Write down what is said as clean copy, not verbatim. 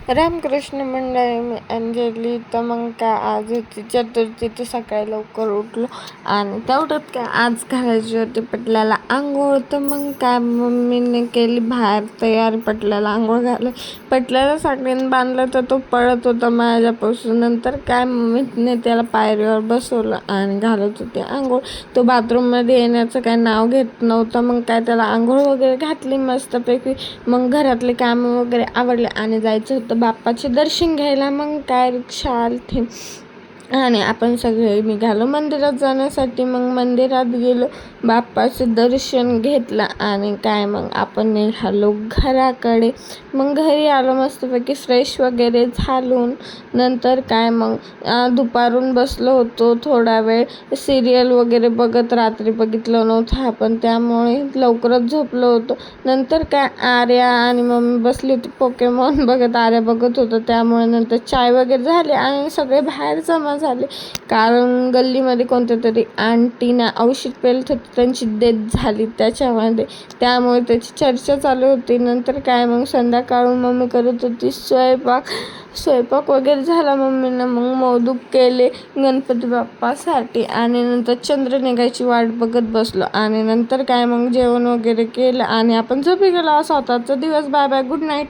रामकृष्ण मंडळी, मी अंजली. तर मग काय, आज होती चतुर्थी. तर सकाळी लवकर उठलो आणि तेवढ्यात काय आज घालायची होती पटल्याला आंघोळ. तर मग काय मम्मीने केली बाहेर तयार, पटल्याला आंघोळ घाल. पटल्याला साखरेने बांधलं तर तो पळत होता माझ्यापासून. नंतर काय मम्मीने त्याला पायरीवर बसवलं आणि घालत होते आंघोळ. तो बाथरूममध्ये येण्याचं काय नाव घेत नव्हता. मग काय त्याला आंघोळ वगैरे घातली मस्तपैकी. मग घरातले कामं वगैरे आवडले आणि जायचं होतं बाप्पाचे दर्शन घ्यायला. मग काय रिक्षा आलती आणि आपण सगळे निघालो मंदिरात जाण्यासाठी. मग मंदिरात गेलो, बाप्पाचं दर्शन घेतलं आणि काय मग आपण निघालो घराकडे. मग घरी आलो मस्तपैकी फ्रेश वगैरे झालून. नंतर काय मग दुपारून बसलो होतो थोडा वेळ सिरियल वगैरे बघत. रात्री बघितलं नव्हतं आपण, त्यामुळे लवकरच झोपलो होतो. नंतर काय आर्या आणि मम्मी बसली होती पोकेमॉन बघत. आर्या बघत होतं, त्यामुळे नंतर चाय वगैरे झाले आणि सगळे बाहेर जमा झाले. कारण गल्लीमध्ये कोणत्या तरी आंटीना औषध पेलत होती, त्यांची डेथ झाली त्याच्यामध्ये, त्यामुळे त्याची चर्चा चालू होती. नंतर काय मग संध्याकाळून मम्मी करत होती स्वयंपाक वगैरे झाला मम्मीनं. मग मोदक केले गणपती बाप्पासाठी आणि नंतर चंद्र निघायची वाट बघत बसलो. आणि नंतर काय मग जेवण वगैरे केलं आणि आपण झोपी गेलो. असा होता आजचा दिवस. Bye bye, good night.